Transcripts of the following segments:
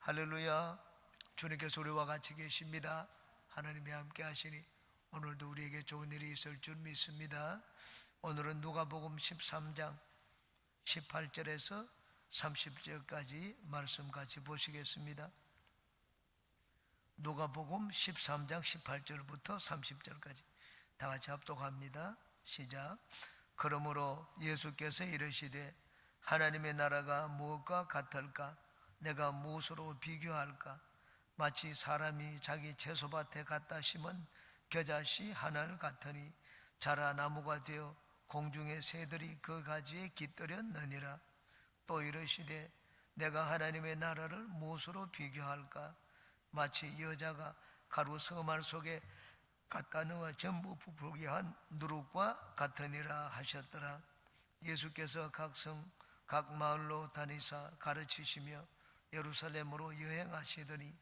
할렐루야. 주님께서 우리와 같이 계십니다. 하나님이 함께 하시니 오늘도 우리에게 좋은 일이 있을 줄 믿습니다. 오늘은 누가복음 13장 18절에서 30절까지 말씀 같이 보시겠습니다. 누가복음 13장 18절부터 30절까지 다 같이 합독합니다. 시작. 그러므로 예수께서 이르시되 하나님의 나라가 무엇과 같을까? 내가 무엇으로 비교할까? 마치 사람이 자기 채소밭에 갖다 심은 겨자씨 하나를 같으니 자라 나무가 되어 공중의 새들이 그 가지에 깃들였느니라. 또 이르시되 내가 하나님의 나라를 무엇으로 비교할까? 마치 여자가 가루 서말 속에 갖다 넣어 전부 부풀게 한 누룩과 같으니라 하셨더라. 예수께서 각 성, 각 마을로 다니사 가르치시며 예루살렘으로 여행하시더니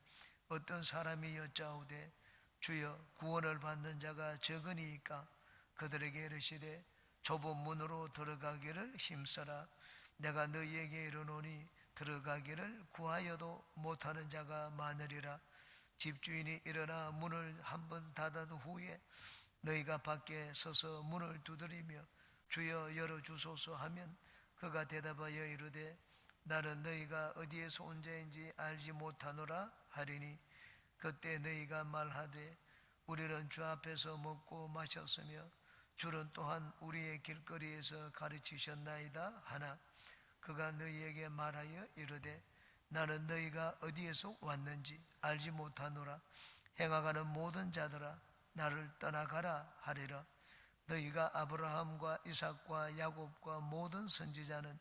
어떤 사람이 여짜오되 주여 구원을 받는 자가 적으니이까? 그들에게 이르시되 좁은 문으로 들어가기를 힘써라. 내가 너희에게 이르노니 들어가기를 구하여도 못하는 자가 많으리라. 집주인이 일어나 문을 한번 닫은 후에 너희가 밖에 서서 문을 두드리며 주여 열어주소서 하면 그가 대답하여 이르되 나는 너희가 어디에서 온 자인지 알지 못하노라 하리니 그때 너희가 말하되 우리는 주 앞에서 먹고 마셨으며 주는 또한 우리의 길거리에서 가르치셨나이다 하나 그가 너희에게 말하여 이르되 나는 너희가 어디에서 왔는지 알지 못하노라. 행하가는 모든 자들아 나를 떠나가라 하리라. 너희가 아브라함과 이삭과 야곱과 모든 선지자는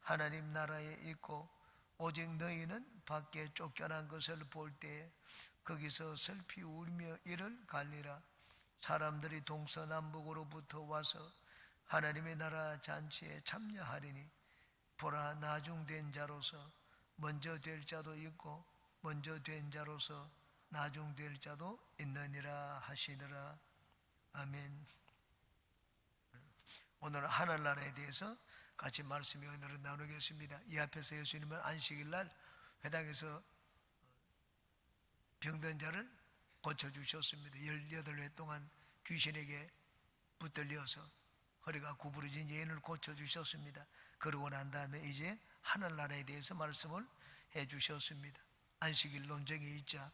하나님 나라에 있고 오직 너희는 밖에 쫓겨난 것을 볼 때에 거기서 슬피 울며 이를 갈리라. 사람들이 동서남북으로부터 와서 하나님의 나라 잔치에 참여하리니 보라 나중된 자로서 먼저 될 자도 있고 먼저 된 자로서 나중될 자도 있느니라 하시더라. 아멘. 오늘은 하늘나라에 대해서 같이 말씀의 은혜를 나누겠습니다. 이 앞에서 예수님은 안식일날 회당에서 병든 자를 고쳐주셨습니다. 18회 동안 귀신에게 붙들려서 허리가 구부러진 여인을 고쳐주셨습니다. 그러고 난 다음에 이제 하늘나라에 대해서 말씀을 해주셨습니다. 안식일 논쟁이 있자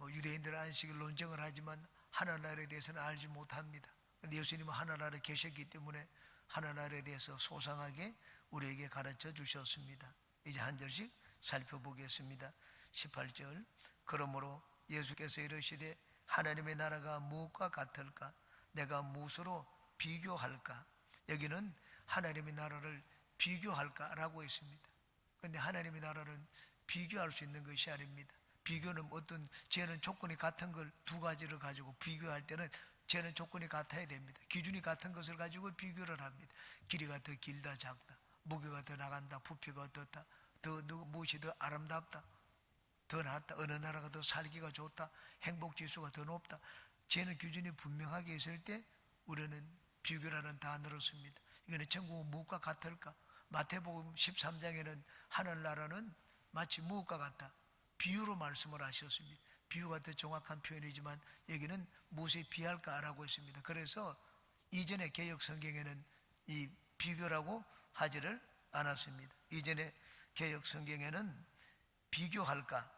유대인들은 안식일 논쟁을 하지만 하늘나라에 대해서는 알지 못합니다. 그런데 예수님은 하늘나라에 계셨기 때문에 하늘나라에 대해서 소상하게 우리에게 가르쳐 주셨습니다. 이제 한 절씩 살펴보겠습니다. 18절. 그러므로 예수께서 이르시되 하나님의 나라가 무엇과 같을까? 내가 무엇으로 비교할까? 여기는 하나님의 나라를 비교할까라고 했습니다. 그런데 하나님의 나라는 비교할 수 있는 것이 아닙니다. 비교는 어떤 쟤는 조건이 같은 걸 두 가지를 가지고 비교할 때는 쟤는 조건이 같아야 됩니다. 기준이 같은 것을 가지고 비교를 합니다. 길이가 더 길다 작다, 무게가 더 나간다, 부피가 어떻다, 무엇이 더 아름답다, 더 낫다, 어느 나라가 더 살기가 좋다, 행복지수가 더 높다. 쟤는 기준이 분명하게 있을 때 우리는 비교라는 단어를 씁니다. 이거는 천국은 무엇과 같을까? 마태복음 13장에는 하늘나라는 마치 무엇과 같다? 비유로 말씀을 하셨습니다. 비유가 더 정확한 표현이지만 여기는 무엇에 비할까라고 했습니다. 그래서 이전의 개역 성경에는 이 비교라고 하지를 않았습니다. 이전의 개역 성경에는 비교할까,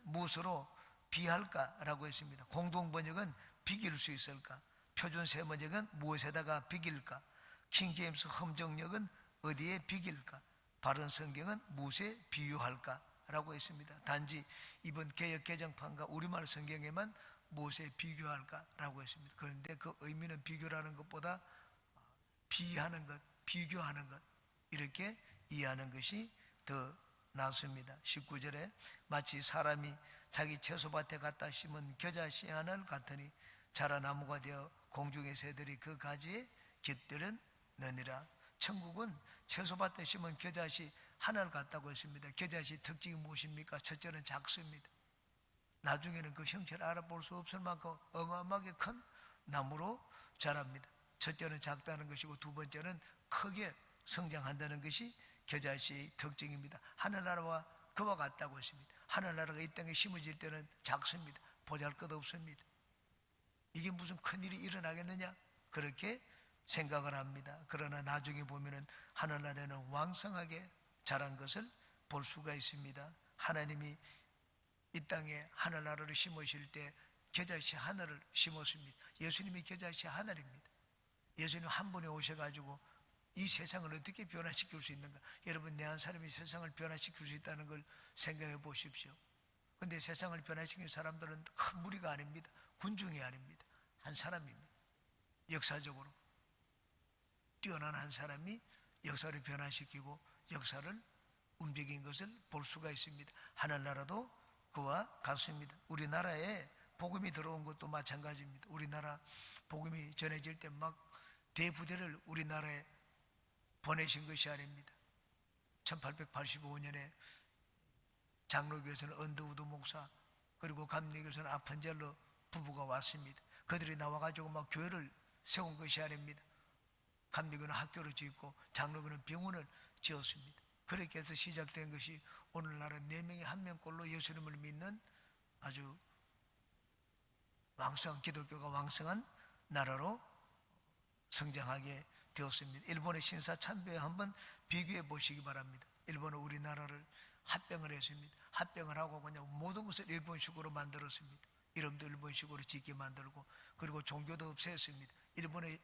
무엇으로 비할까라고 했습니다. 공동 번역은 비길 수 있을까? 표준 세 번역은 무엇에다가 비길까? 킹제임스 험정역은 어디에 비길까? 바른 성경은 무엇에 비유할까? 라고 했습니다. 단지 이번 개역 개정판과 우리말 성경에만 무엇에 비교할까? 라고 했습니다. 그런데 그 의미는 비교라는 것보다 비하는 것, 비교하는 것 이렇게 이해하는 것이 더 낫습니다. 19절에 마치 사람이 자기 채소밭에 갖다 심은 겨자씨 하나를 같으니 자라나무가 되어 공중의 새들이 그 가지에 깃들었느니라. 천국은 채소밭에 심은 겨자씨 하나를 같다고 했습니다. 겨자씨 특징이 무엇입니까? 첫째는 작습니다. 나중에는 그 형체를 알아볼 수 없을 만큼 어마어마하게 큰 나무로 자랍니다. 첫째는 작다는 것이고 두 번째는 크게 성장한다는 것이 겨자씨의 특징입니다. 하늘나라와 그와 같다고 했습니다. 하늘나라가 이 땅에 심어질 때는 작습니다. 보잘것없습니다. 이게 무슨 큰일이 일어나겠느냐? 그렇게 생각을 합니다. 그러나 나중에 보면은 하늘나라는 왕성하게 자란 것을 볼 수가 있습니다. 하나님이 이 땅에 하늘나라를 심으실 때 겨자씨 하늘을 심었습니다. 예수님이 겨자씨 하늘입니다. 예수님 한 분이 오셔가지고 이 세상을 어떻게 변화시킬 수 있는가? 여러분, 내 한 사람이 세상을 변화시킬 수 있다는 걸 생각해 보십시오. 그런데 세상을 변화시킨 사람들은 큰 무리가 아닙니다. 군중이 아닙니다. 한 사람입니다. 역사적으로 뛰어난 한 사람이 역사를 변화시키고 역사를 움직인 것을 볼 수가 있습니다. 하늘나라도 그와 같습니다. 우리나라에 복음이 들어온 것도 마찬가지입니다. 우리나라 복음이 전해질 때 막 대부대를 우리나라에 보내신 것이 아닙니다. 1885년에 장로교에서는 언더우드 목사, 그리고 감리교에서는 아펀젤러 부부가 왔습니다. 그들이 나와가지고 막 교회를 세운 것이 아닙니다. 감리교는 학교를 짓고 장로교는 병원을 지었습니다. 그렇게 해서 시작된 것이 오늘날은 4명이 1명꼴로 예수님을 믿는 아주 기독교가 왕성한 나라로 성장하게 되었습니다. 일본의 신사참배에 한번 비교해 보시기 바랍니다. 일본은 우리나라를 합병을 했습니다. 합병을 하고 그냥 모든 것을 일본식으로 만들었습니다. 이름도 일본식으로 짓게 만들고, 그리고 종교도 없앴습니다. 일본에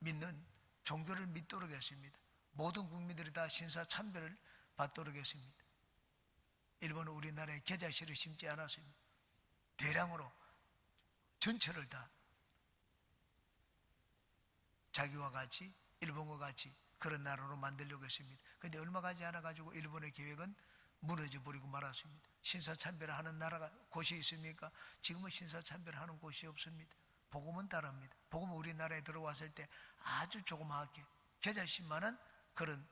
믿는 종교를 믿도록 했습니다. 모든 국민들이 다 신사참배를 받도록 했습니다. 일본은 우리나라에 겨자씨를 심지 않았습니다. 대량으로 전체를 다 자기와 같이, 일본과 같이 그런 나라로 만들려고 했습니다. 그런데 얼마 가지 않아 가지고 일본의 계획은 무너져 버리고 말았습니다. 신사참배를 하는 나라가 곳이 있습니까? 지금은 신사참배를 하는 곳이 없습니다. 복음은 다릅니다. 복음은 우리나라에 들어왔을 때 아주 조그맣게 겨자씨만한 그런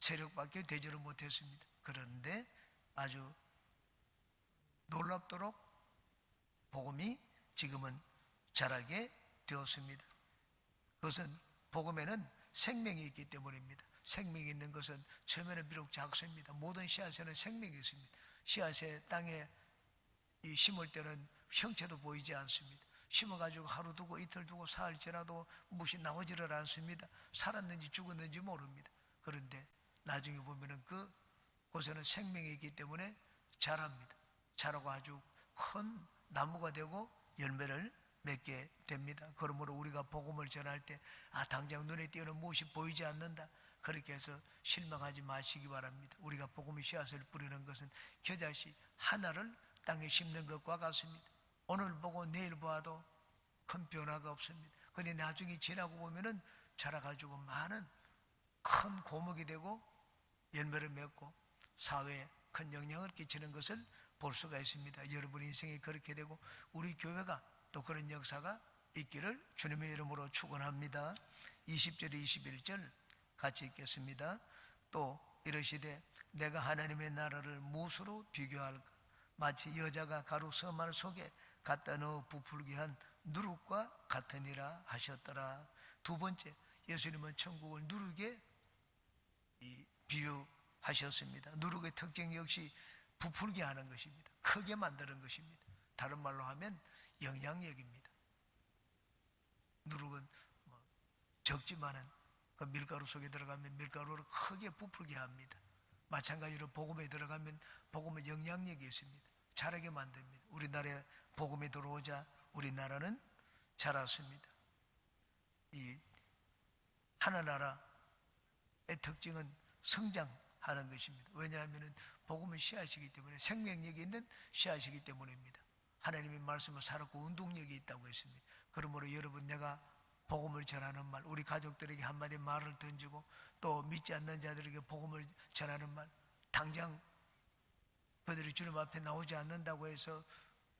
세력밖에 되지를 못했습니다. 그런데 아주 놀랍도록 복음이 지금은 자라게 되었습니다. 그것은 복음에는 생명이 있기 때문입니다. 생명이 있는 것은 처음에는 비록 작습니다. 모든 씨앗에는 생명이 있습니다. 씨앗에 땅에 심을 때는 형체도 보이지 않습니다. 심어가지고 하루 두고 이틀 두고 사흘 지나도 무엇이 나오지를 않습니다. 살았는지 죽었는지 모릅니다. 그런데 나중에 보면은 그 곳에는 생명이 있기 때문에 자랍니다. 자라고 아주 큰 나무가 되고 열매를 맺게 됩니다. 그러므로 우리가 복음을 전할 때 당장 눈에 띄어는 무엇이 보이지 않는다, 그렇게 해서 실망하지 마시기 바랍니다. 우리가 복음의 씨앗을 뿌리는 것은 겨자씨 하나를 땅에 심는 것과 같습니다. 오늘 보고 내일 보아도 큰 변화가 없습니다. 그런데 나중에 지나고 보면은 자라가지고 많은 큰 고목이 되고 열매를 맺고 사회에 큰 영향을 끼치는 것을 볼 수가 있습니다. 여러분 인생이 그렇게 되고 우리 교회가 또 그런 역사가 있기를 주님의 이름으로 축원합니다. 20절 21절 같이 읽겠습니다. 또 이르시되 내가 하나님의 나라를 무엇으로 비교할까? 마치 여자가 가루 서말 속에 갖다 넣어 부풀게 한 누룩과 같으니라 하셨더라. 두 번째, 예수님은 천국을 누룩에 비유하셨습니다. 누룩의 특징 역시 부풀게 하는 것입니다. 크게 만드는 것입니다. 다른 말로 하면 영향력입니다. 누룩은 적지만은 그 밀가루 속에 들어가면 밀가루를 크게 부풀게 합니다. 마찬가지로 복음에 들어가면 복음은 영향력이 있습니다. 자라게 만듭니다. 우리나라에 복음이 들어오자 우리나라는 자랐습니다. 이 하늘나라의 특징은 성장하는 것입니다. 왜냐하면 복음은 씨앗이기 때문에, 생명력이 있는 씨앗이기 때문입니다. 하나님의 말씀은 살았고 운동력이 있다고 했습니다. 그러므로 여러분, 내가 복음을 전하는 말, 우리 가족들에게 한마디 말을 던지고 또 믿지 않는 자들에게 복음을 전하는 말, 당장 그들이 주님 앞에 나오지 않는다고 해서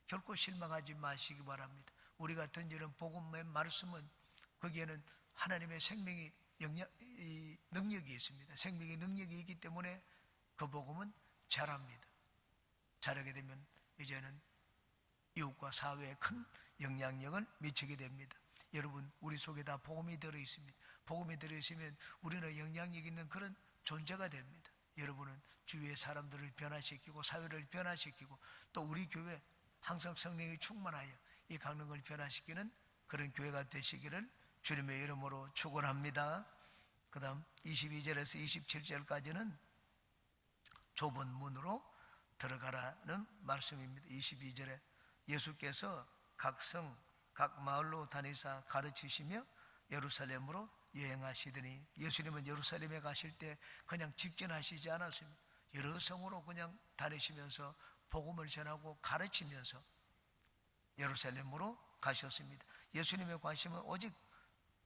결코 실망하지 마시기 바랍니다. 우리가 던지는 복음의 말씀은 거기에는 하나님의 생명이 능력이 있습니다. 생명의 능력이 있기 때문에 그 복음은 자랍니다. 자라게 되면 이제는 이웃과 사회에 큰 영향력을 미치게 됩니다. 여러분, 우리 속에 다 복음이 들어있습니다. 복음이 들어있으면 우리는 영향력 있는 그런 존재가 됩니다. 여러분은 주위의 사람들을 변화시키고 사회를 변화시키고 또 우리 교회 항상 성령이 충만하여 이 강릉을 변화시키는 그런 교회가 되시기를 주님의 이름으로 축원합니다. 그 다음 22절에서 27절까지는 좁은 문으로 들어가라는 말씀입니다. 22절에 예수께서 각 성, 각 마을로 다니사 가르치시며 예루살렘으로 여행하시더니, 예수님은 예루살렘에 가실 때 그냥 직전하시지 않았습니다. 여러 성으로 그냥 다니시면서 복음을 전하고 가르치면서 예루살렘으로 가셨습니다. 예수님의 관심은 오직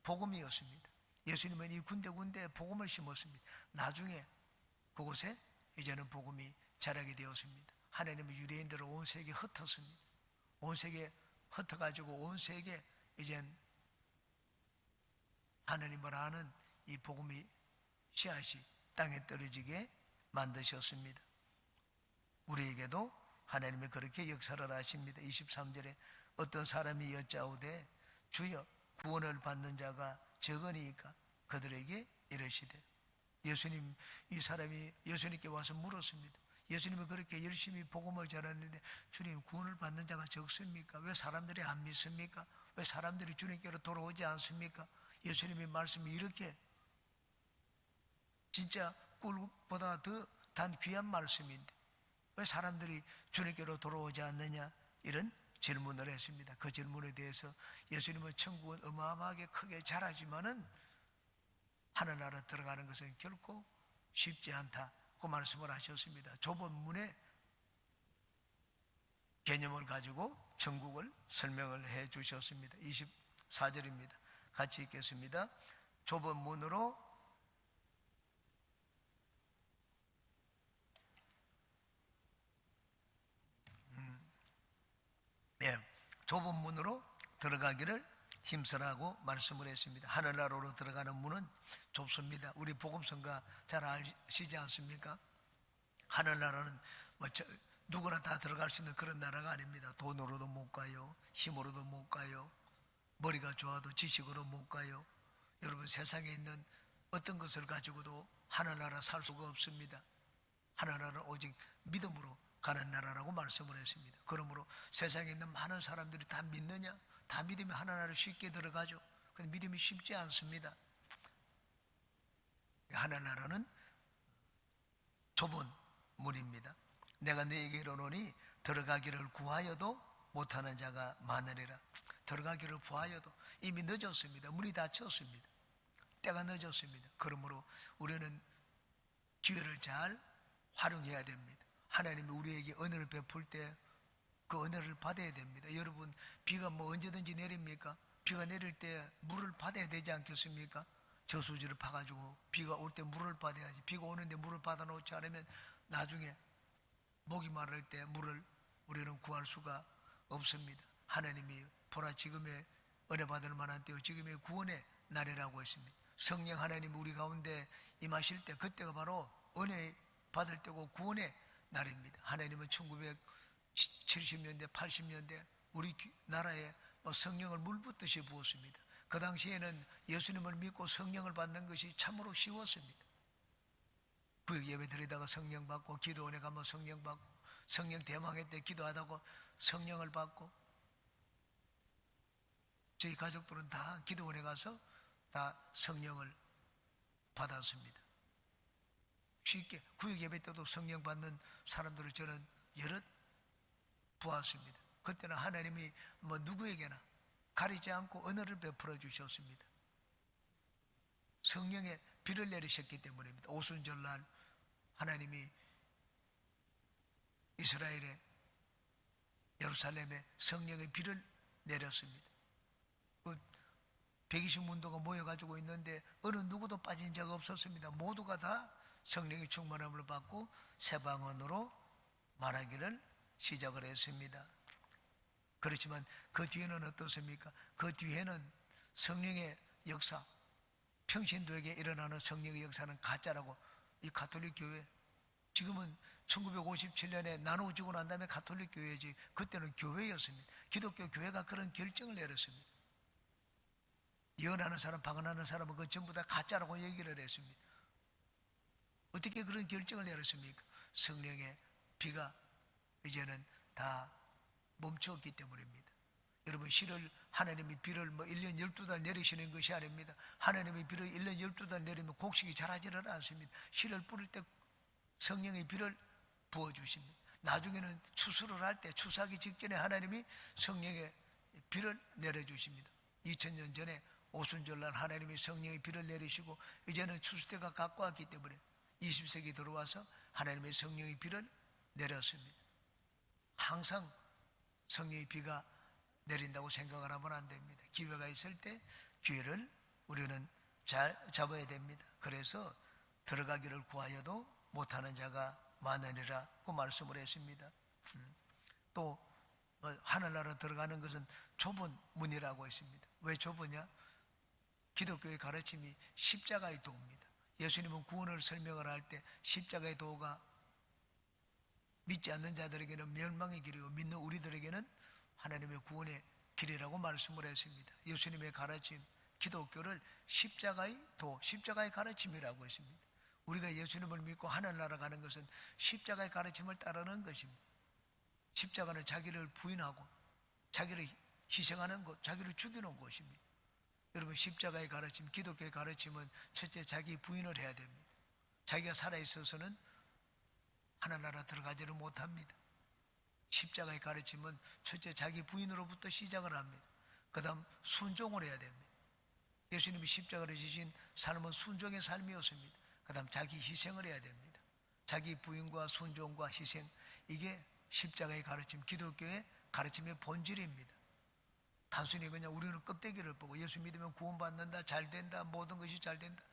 복음이었습니다. 예수님은 이 군데군데 복음을 심었습니다. 나중에 그곳에 이제는 복음이 자라게 되었습니다. 하나님은 유대인들을 온 세계에 흩었습니다. 온 세계에 흩어가지고 온 세계에 이젠 하나님을 아는 이 복음이 씨앗이 땅에 떨어지게 만드셨습니다. 우리에게도 하나님이 그렇게 역사를 하십니다. 23절에 어떤 사람이 여짜오되 주여 구원을 받는 자가 적으니까 그들에게 이르시되, 예수님, 이 사람이 예수님께 와서 물었습니다. 예수님은 그렇게 열심히 복음을 전했는데 주님, 구원을 받는 자가 적습니까? 왜 사람들이 안 믿습니까? 왜 사람들이 주님께로 돌아오지 않습니까? 예수님의 말씀이 이렇게 진짜 꿀보다 더 단 귀한 말씀인데 왜 사람들이 주님께로 돌아오지 않느냐? 이런 질문을 했습니다. 그 질문에 대해서 예수님은 천국은 어마어마하게 크게 자라지만은 하늘나라 들어가는 것은 결코 쉽지 않다, 그 말씀을 하셨습니다. 좁은 문의 개념을 가지고 천국을 설명을 해 주셨습니다. 24절입니다. 같이 읽겠습니다. 좁은 문으로 좁은 문으로 들어가기를 힘쓰라고 말씀을 했습니다. 하늘나라로 들어가는 문은 좁습니다. 우리 복음성가 잘 아시지 않습니까? 하늘나라는 누구나 다 들어갈 수 있는 그런 나라가 아닙니다. 돈으로도 못 가요, 힘으로도 못 가요, 머리가 좋아도 지식으로 못 가요. 여러분, 세상에 있는 어떤 것을 가지고도 하늘나라 살 수가 없습니다. 하늘나라는 오직 믿음으로 가는 나라라고 말씀을 했습니다. 그러므로 세상에 있는 많은 사람들이 다 믿느냐? 다 믿으면 하늘나라를 쉽게 들어가죠. 근데 믿음이 쉽지 않습니다. 하늘나라는 좁은 문입니다. 내가 너에게 이르노니 들어가기를 구하여도 못하는 자가 많으리라. 들어가기를 구하여도 이미 늦었습니다. 문이 닫혔습니다. 때가 늦었습니다. 그러므로 우리는 기회를 잘 활용해야 됩니다. 하나님이 우리에게 은혜를 베풀 때 그 은혜를 받아야 됩니다. 여러분, 비가 언제든지 내립니까? 비가 내릴 때 물을 받아야 되지 않겠습니까? 저수지를 파가지고 비가 올 때 물을 받아야지. 비가 오는데 물을 받아 놓지 않으면 나중에 목이 마를 때 물을 우리는 구할 수가 없습니다. 하나님이 보라, 지금의 은혜 받을 만한 때요, 지금의 구원의 날이라고 했습니다. 성령 하나님 우리 가운데 임하실 때 그때가 바로 은혜 받을 때고 구원의 날입니다. 하나님은 1970년대 80년대 우리 나라에 성령을 물붓듯이 부었습니다. 그 당시에는 예수님을 믿고 성령을 받는 것이 참으로 쉬웠습니다. 구역 예배 드리다가 성령 받고, 기도원에 가면 성령 받고, 성령 대망회 때 기도하다가 성령을 받고, 저희 가족들은 다 기도원에 가서 다 성령을 받았습니다. 쉽게 구역 예배 때도 성령 받는 사람들을 저는 여럿 보았습니다. 그때는 하나님이 누구에게나 가리지 않고 은혜를 베풀어 주셨습니다. 성령의 비를 내리셨기 때문입니다. 오순절날 하나님이 이스라엘의 예루살렘에 성령의 비를 내렸습니다. 120문도가 모여가지고 있는데 어느 누구도 빠진 적 없었습니다. 모두가 다 성령의 충만함을 받고 새 방언으로 말하기를 시작을 했습니다. 그렇지만 그 뒤에는 어떻습니까? 그 뒤에는 성령의 역사, 평신도에게 일어나는 성령의 역사는 가짜라고, 이 가톨릭 교회, 지금은 1957년에 나누어지고 난 다음에 가톨릭 교회지, 그때는 교회였습니다. 기독교 교회가 그런 결정을 내렸습니다. 예언하는 사람, 방언하는 사람은 그 전부 다 가짜라고 얘기를 했습니다. 어떻게 그런 결정을 내렸습니까? 성령의 비가 이제는 다 멈추었기 때문입니다. 여러분, 실을 하나님이 비를 1년 12달 내리시는 것이 아닙니다. 하나님이 비를 1년 12달 내리면 곡식이 자라지를 않습니다. 실을 뿌릴 때 성령의 비를 부어주십니다. 나중에는 추수를 할 때, 추수하기 직전에 하나님이 성령의 비를 내려주십니다. 2000년 전에 오순절날 하나님이 성령의 비를 내리시고 이제는 추수 때가 갖고 왔기 때문에 20세기 들어와서 하나님의 성령의 비를 내렸습니다. 항상 성령의 비가 내린다고 생각을 하면 안 됩니다. 기회가 있을 때 기회를 우리는 잘 잡아야 됩니다. 그래서 들어가기를 구하여도 못하는 자가 많으리라고 말씀을 했습니다. 또 하늘나라 들어가는 것은 좁은 문이라고 했습니다. 왜 좁으냐? 기독교의 가르침이 십자가의 도입니다. 예수님은 구원을 설명을 할 때 십자가의 도가 믿지 않는 자들에게는 멸망의 길이고 믿는 우리들에게는 하나님의 구원의 길이라고 말씀을 했습니다. 예수님의 가르침, 기독교를 십자가의 도, 십자가의 가르침이라고 했습니다. 우리가 예수님을 믿고 하늘나라 가는 것은 십자가의 가르침을 따르는 것입니다. 십자가는 자기를 부인하고 자기를 희생하는 것, 자기를 죽이는 것입니다. 여러분, 십자가의 가르침, 기독교의 가르침은 첫째 자기 부인을 해야 됩니다. 자기가 살아있어서는 하늘나라 들어가지를 못합니다. 십자가의 가르침은 첫째 자기 부인으로부터 시작을 합니다. 그 다음 순종을 해야 됩니다. 예수님이 십자가를 지신 삶은 순종의 삶이었습니다. 그 다음 자기 희생을 해야 됩니다. 자기 부인과 순종과 희생, 이게 십자가의 가르침, 기독교의 가르침의 본질입니다. 단순히 그냥 우리는 껍데기를 보고 예수 믿으면 구원받는다, 잘 된다, 모든 것이 잘 된다,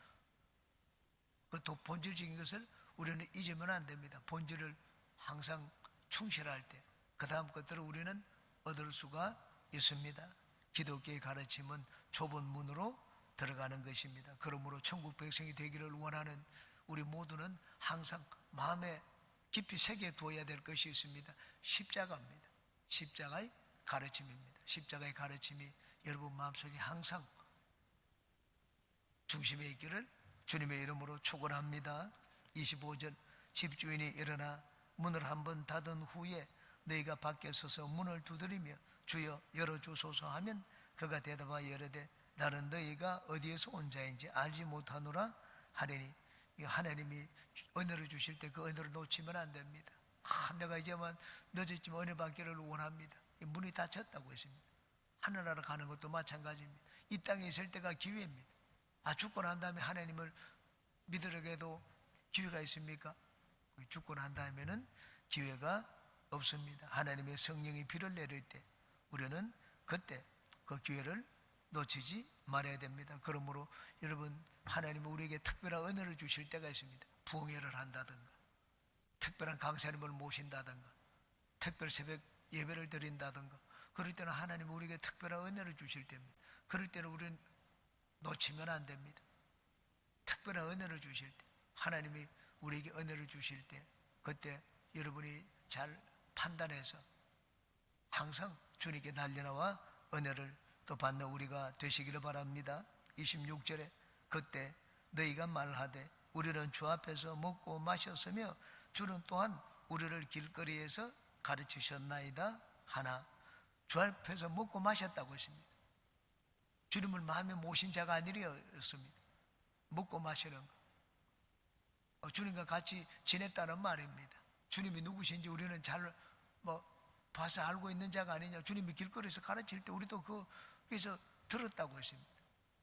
그 본질적인 것을 우리는 잊으면 안 됩니다. 본질을 항상 충실할 때 그 다음 것들을 우리는 얻을 수가 있습니다. 기독교의 가르침은 좁은 문으로 들어가는 것입니다. 그러므로 천국 백성이 되기를 원하는 우리 모두는 항상 마음에 깊이 새겨 두어야 될 것이 있습니다. 십자가입니다. 십자가의 가르침입니다. 십자가의 가르침이 여러분 마음속에 항상 중심에 있기를 주님의 이름으로 축원합니다. 25절, 집주인이 일어나 문을 한번 닫은 후에 너희가 밖에 서서 문을 두드리며 주여 열어주소서 하면 그가 대답하여 이르되 나는 너희가 어디에서 온 자인지 알지 못하노라 하리니, 하나님이 은혜를 주실 때 그 은혜를 놓치면 안 됩니다. 내가 이제만 늦었지만 은혜 받기를 원합니다. 문이 닫혔다고 했습니다. 하늘나라 가는 것도 마찬가지입니다. 이 땅에 있을 때가 기회입니다. 죽고 난 다음에 하나님을 믿으려고 기회가 있습니까? 죽고 난 다음에는 기회가 없습니다. 하나님의 성령이 비를 내릴 때 우리는 그때 그 기회를 놓치지 말아야 됩니다. 그러므로 여러분, 하나님은 우리에게 특별한 은혜를 주실 때가 있습니다. 부흥회를 한다든가, 특별한 강사님을 모신다든가, 특별 새벽 예배를 드린다든가, 그럴 때는 하나님은 우리에게 특별한 은혜를 주실 때입니다. 그럴 때는 우리는 놓치면 안 됩니다. 특별한 은혜를 주실 때, 하나님이 우리에게 은혜를 주실 때, 그때 여러분이 잘 판단해서 항상 주님께 달려나와 은혜를 또 받는 우리가 되시기를 바랍니다. 26절에 그때 너희가 말하되 우리는 주 앞에서 먹고 마셨으며 주는 또한 우리를 길거리에서 가르치셨나이다 하나, 주 앞에서 먹고 마셨다고 했습니다. 주님을 마음에 모신 자가 아니었습니다. 먹고 마시는 거, 주님과 같이 지냈다는 말입니다. 주님이 누구신지 우리는 잘 봐서 알고 있는 자가 아니냐. 주님이 길거리에서 가르칠 때 우리도 거기서 들었다고 했습니다.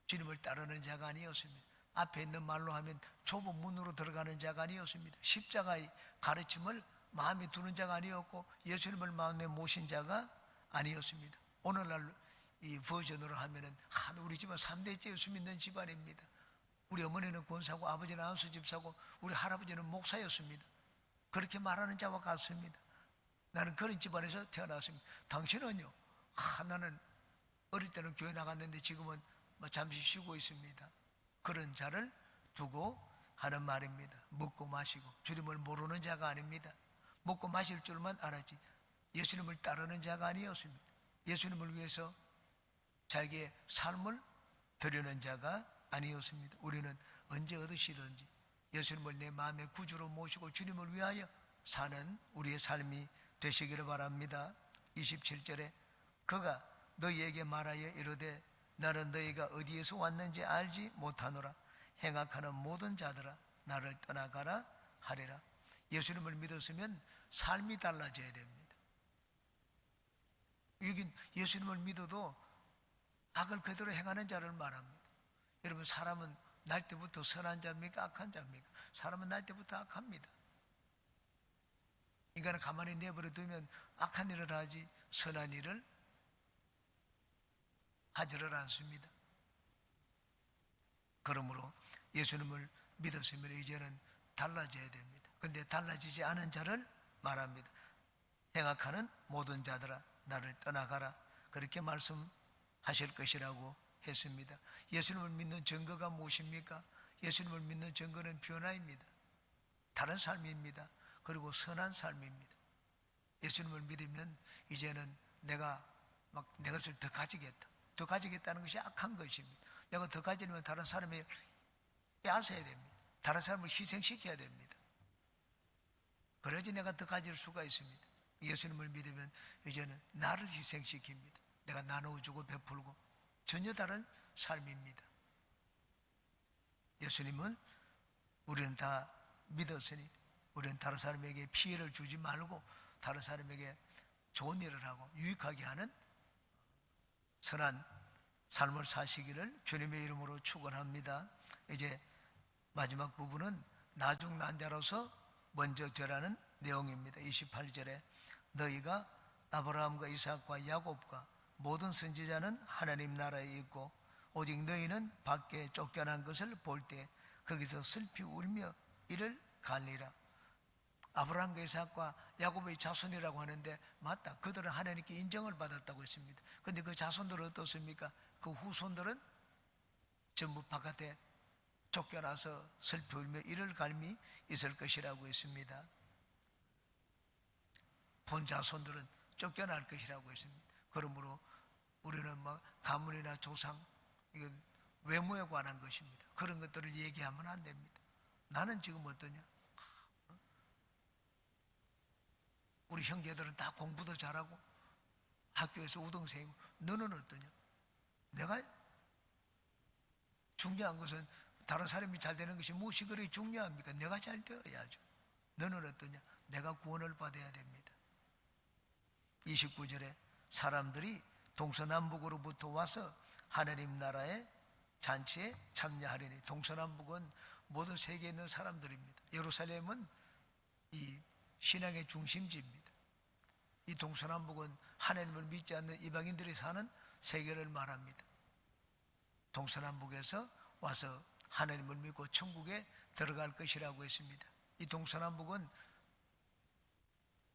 주님을 따르는 자가 아니었습니다. 앞에 있는 말로 하면 좁은 문으로 들어가는 자가 아니었습니다. 십자가의 가르침을 마음에 두는 자가 아니었고 예수님을 마음에 모신 자가 아니었습니다. 오늘날 이 버전으로 하면은 우리 집은 3대째 예수 믿는 집안입니다. 우리 어머니는 권사고 아버지는 안수 집사고 우리 할아버지는 목사였습니다. 그렇게 말하는 자와 같습니다. 나는 그런 집안에서 태어났습니다. 당신은요? 나는 어릴 때는 교회 나갔는데 지금은 잠시 쉬고 있습니다. 그런 자를 두고 하는 말입니다. 먹고 마시고 주님을 모르는 자가 아닙니다. 먹고 마실 줄만 알았지 예수님을 따르는 자가 아니었습니다. 예수님을 위해서 자기의 삶을 드리는 자가 아니었습니다. 우리는 언제 얻으시든지 예수님을 내 마음의 구주로 모시고 주님을 위하여 사는 우리의 삶이 되시기를 바랍니다. 27절에 그가 너희에게 말하여 이르되 나는 너희가 어디에서 왔는지 알지 못하노라. 행악하는 모든 자들아 나를 떠나가라 하리라. 예수님을 믿었으면 삶이 달라져야 됩니다. 여긴 예수님을 믿어도 악을 그대로 행하는 자를 말합니다. 여러분, 사람은 날 때부터 선한 자입니까? 악한 자입니까? 사람은 날 때부터 악합니다. 인간은 가만히 내버려 두면 악한 일을 하지 선한 일을 하지를 않습니다. 그러므로 예수님을 믿었으면 이제는 달라져야 됩니다. 그런데 달라지지 않은 자를 말합니다. 행악하는 모든 자들아 나를 떠나가라. 그렇게 말씀하실 것이라고 했습니다. 예수님을 믿는 증거가 무엇입니까? 예수님을 믿는 증거는 변화입니다. 다른 삶입니다. 그리고 선한 삶입니다. 예수님을 믿으면 이제는 내가 막 내 것을 더 가지겠다. 더 가지겠다는 것이 악한 것입니다. 내가 더 가지려면 다른 사람이 빼앗아야 됩니다. 다른 사람을 희생시켜야 됩니다. 그래야지 내가 더 가질 수가 있습니다. 예수님을 믿으면 이제는 나를 희생시킵니다. 내가 나누어주고 베풀고 전혀 다른 삶입니다. 예수님은 우리는 다 믿었으니 우리는 다른 사람에게 피해를 주지 말고 다른 사람에게 좋은 일을 하고 유익하게 하는 선한 삶을 사시기를 주님의 이름으로 축원합니다. 이제 마지막 부분은 나중난자로서 먼저 되라는 내용입니다. 28절에 너희가 아브라함과 이삭과 야곱과 모든 선지자는 하나님 나라에 있고 오직 너희는 밖에 쫓겨난 것을 볼 때 거기서 슬피 울며 이를 갈리라. 아브라함과 이삭과 야곱의 자손이라고 하는데 맞다. 그들은 하나님께 인정을 받았다고 했습니다. 그런데 그 자손들은 어떻습니까? 그 후손들은 전부 바깥에 쫓겨나서 슬피 울며 이를 갈미 있을 것이라고 했습니다. 본 자손들은 쫓겨날 것이라고 했습니다. 그러므로 우리는 가문이나 조상, 이건 외모에 관한 것입니다. 그런 것들을 얘기하면 안 됩니다. 나는 지금 어떠냐? 우리 형제들은 다 공부도 잘하고 학교에서 우등생이고 너는 어떠냐? 내가 중요한 것은 다른 사람이 잘 되는 것이 무엇이 그리 중요합니까? 내가 잘 되어야죠. 너는 어떠냐? 내가 구원을 받아야 됩니다. 29절에 사람들이 동서남북으로부터 와서 하나님 나라의 잔치에 참여하리니, 동서남북은 모든 세계에 있는 사람들입니다. 예루살렘은 이 신앙의 중심지입니다. 이 동서남북은 하나님을 믿지 않는 이방인들이 사는 세계를 말합니다. 동서남북에서 와서 하나님을 믿고 천국에 들어갈 것이라고 했습니다. 이 동서남북은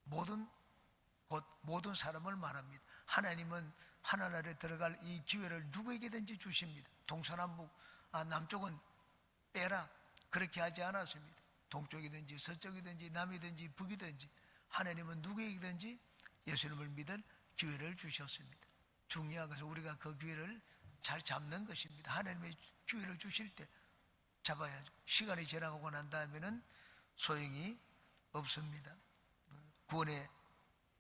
모든 사람을 말합니다. 하나님은 하나나라에 들어갈 이 기회를 누구에게든지 주십니다. 동서남북, 남쪽은 빼라 그렇게 하지 않았습니다. 동쪽이든지 서쪽이든지 남이든지 북이든지 하나님은 누구에게든지 예수님을 믿을 기회를 주셨습니다. 중요한 것은 우리가 그 기회를 잘 잡는 것입니다. 하나님의 기회를 주실 때 잡아야죠. 시간이 지나가고 난 다음에는 소용이 없습니다. 구원에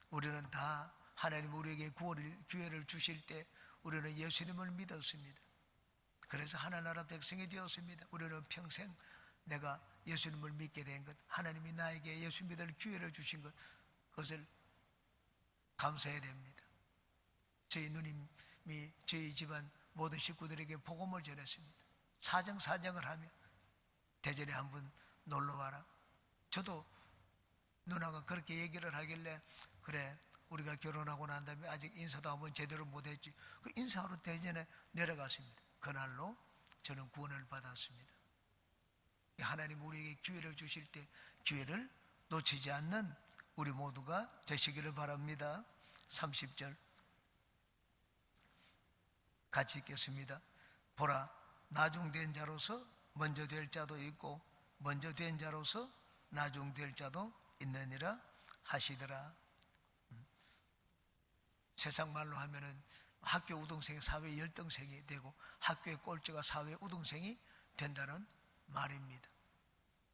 우리는 다 하나님 우리에게 기회를 주실 때 우리는 예수님을 믿었습니다. 그래서 하나나라 백성이 되었습니다. 우리는 평생 내가 예수님을 믿게 된 것, 하나님이 나에게 예수 믿을 기회를 주신 것, 그것을 감사해야 됩니다. 저희 누님이 저희 집안 모든 식구들에게 복음을 전했습니다. 사정을 하며 대전에 한번 놀러와라. 저도 누나가 그렇게 얘기를 하길래 그래 우리가 결혼하고 난 다음에 아직 인사도 한번 제대로 못했지. 그 인사하러 대전에 내려갔습니다. 그날로 저는 구원을 받았습니다. 하나님 우리에게 기회를 주실 때 기회를 놓치지 않는 우리 모두가 되시기를 바랍니다. 30절 같이 읽겠습니다. 보라, 나중된 자로서 먼저 될 자도 있고 먼저 된 자로서 나중될 자도 있느니라 하시더라. 세상 말로 하면은 학교 우등생이 사회 열등생이 되고 학교의 꼴찌가 사회 우등생이 된다는 말입니다.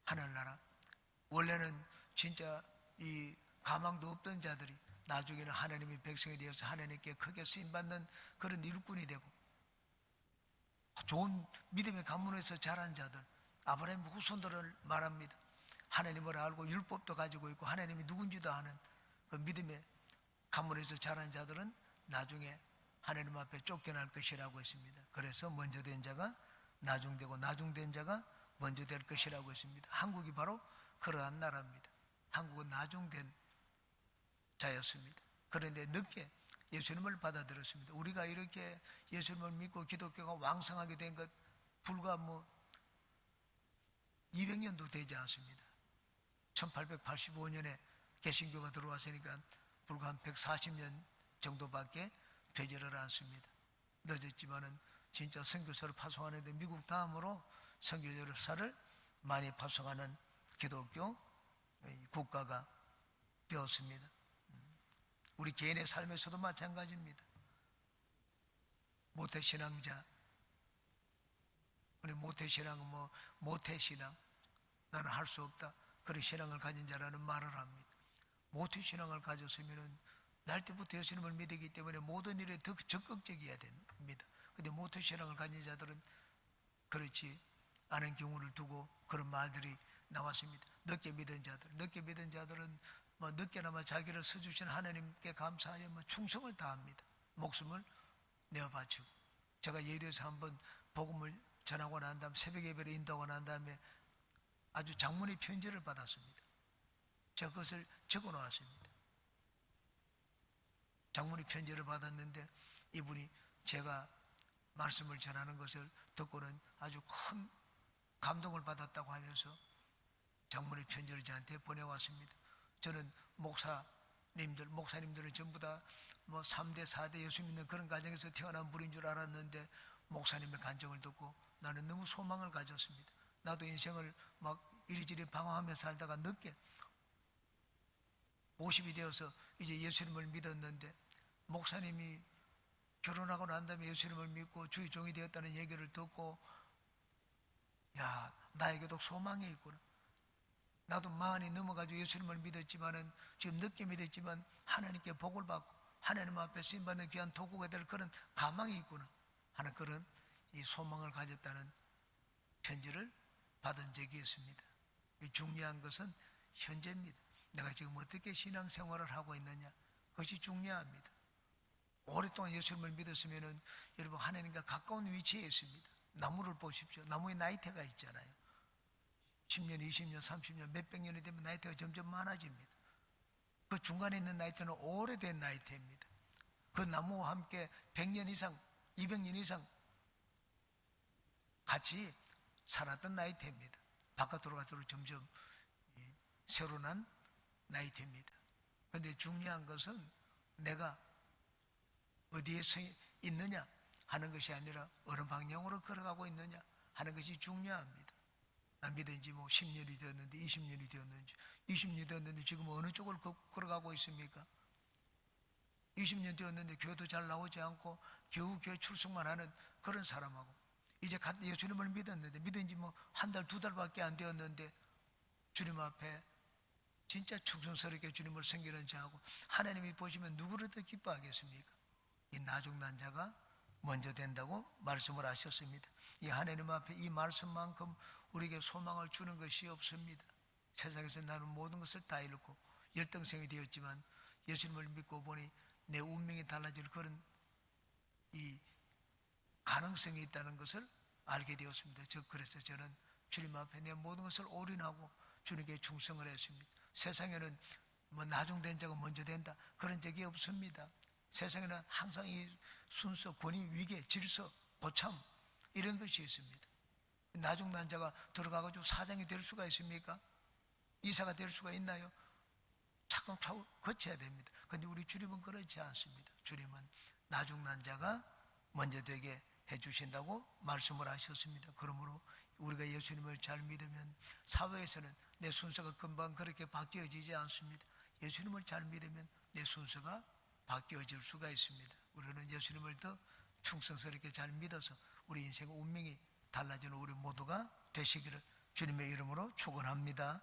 하늘나라. 원래는 진짜 이 가망도 없던 자들이 나중에는 하나님의 백성이 되어서 하나님께 크게 쓰임받는 그런 일꾼이 되고, 좋은 믿음의 가문에서 자란 자들, 아브라함 후손들을 말합니다. 하나님을 알고 율법도 가지고 있고 하나님이 누군지도 아는 그 믿음의 가문에서 자란 자들은 나중에 하나님 앞에 쫓겨날 것이라고 했습니다. 그래서 먼저 된 자가 나중되고 나중된 자가 먼저 될 것이라고 했습니다. 한국이 바로 그러한 나라입니다. 한국은 나중된 자였습니다. 그런데 늦게 예수님을 받아들였습니다. 우리가 이렇게 예수님을 믿고 기독교가 왕성하게 된 것 불과 200년도 되지 않습니다. 1885년에 개신교가 들어왔으니까 불과 한 140년 정도밖에 되지를 않습니다. 늦었지만은 진짜 선교사를 파송하는데 미국 다음으로 선교사를 많이 파송하는 기독교 국가가 되었습니다. 우리 개인의 삶에서도 마찬가지입니다. 모태신앙자, 우리 모태신앙은 모태신앙, 나는 할 수 없다, 그런 신앙을 가진 자라는 말을 합니다. 모태신앙을 가졌으면 날 때부터 예수님을 믿기 때문에 모든 일에 더 적극적이어야 됩니다. 그런데 모태신앙을 가진 자들은 그렇지 않은 경우를 두고 그런 말들이 나왔습니다. 늦게 믿은 자들은 늦게나마 자기를 써주신 하나님께 감사하여 충성을 다합니다. 목숨을 내어 바치고. 제가 예리에서 한번 복음을 전하고 난 다음 새벽 예배를 인도하고 난 다음에 아주 장문의 편지를 받았습니다. 제가 그것을 적어 놓았습니다. 장문의 편지를 받았는데 이분이 제가 말씀을 전하는 것을 듣고는 아주 큰 감동을 받았다고 하면서 장문의 편지를 저한테 보내왔습니다. 저는 목사님들은 전부 다 3대, 4대 예수 믿는 그런 가정에서 태어난 분인 줄 알았는데 목사님의 간증을 듣고 나는 너무 소망을 가졌습니다. 나도 인생을 이리저리 방황하며 살다가 늦게 50이 되어서 이제 예수님을 믿었는데 목사님이 결혼하고 난 다음에 예수님을 믿고 주의 종이 되었다는 얘기를 듣고 나에게도 소망이 있구나. 나도 40이 넘어가지고 예수님을 믿었지만은 지금 늦게 믿었지만 하나님께 복을 받고 하나님 앞에 쓰임받는 귀한 도구가 될 그런 가망이 있구나 하는 그런 이 소망을 가졌다는 편지를 받은 적이 있습니다. 중요한 것은 현재입니다. 내가 지금 어떻게 신앙생활을 하고 있느냐, 그것이 중요합니다. 오랫동안 예수님을 믿었으면은 여러분 하나님과 가까운 위치에 있습니다. 나무를 보십시오. 나무에 나이테가 있잖아요. 10년, 20년, 30년, 몇백 년이 되면 나이테가 점점 많아집니다. 그 중간에 있는 나이테는 오래된 나이테입니다. 그 나무와 함께 100년 이상, 200년 이상 같이 살았던 나이테입니다. 바깥으로 갈수록 점점 새로 난 나이테입니다. 그런데 중요한 것은 내가 어디에 서 있느냐 하는 것이 아니라 어느 방향으로 걸어가고 있느냐 하는 것이 중요합니다. 난 믿은 지 10년이 되었는데 20년이 되었는지 20년이 되었는데 지금 어느 쪽을 걸어가고 있습니까? 20년 되었는데 교회도 잘 나오지 않고 겨우 교회 출석만 하는 그런 사람하고 이제 예수님을 믿었는데 믿은 지 한 달, 두 달밖에 안 되었는데 주님 앞에 진짜 충성스럽게 주님을 섬기는 자하고 하나님이 보시면 누구를 더 기뻐하겠습니까? 이 나중난 자가 먼저 된다고 말씀을 하셨습니다. 이 하나님 앞에 이 말씀만큼 우리에게 소망을 주는 것이 없습니다. 세상에서 나는 모든 것을 다 잃고 열등생이 되었지만 예수님을 믿고 보니 내 운명이 달라질 그런 이 가능성이 있다는 것을 알게 되었습니다. 그래서 저는 주님 앞에 내 모든 것을 올인하고 주님께 충성을 했습니다. 세상에는 나중된 자가 먼저 된다 그런 적이 없습니다. 세상에는 항상 이 순서, 권위, 위계, 질서, 고참 이런 것이 있습니다. 나중난 자가 들어가가지고 사장이 될 수가 있습니까? 이사가 될 수가 있나요? 차근차근 거쳐야 됩니다. 그런데 우리 주님은 그렇지 않습니다. 주님은 나중난 자가 먼저 되게 해주신다고 말씀을 하셨습니다. 그러므로 우리가 예수님을 잘 믿으면 사회에서는 내 순서가 금방 그렇게 바뀌어지지 않습니다. 예수님을 잘 믿으면 내 순서가 바뀌어질 수가 있습니다. 우리는 예수님을 더 충성스럽게 잘 믿어서 우리 인생의 운명이 달라지는 우리 모두가 되시기를 주님의 이름으로 축원합니다.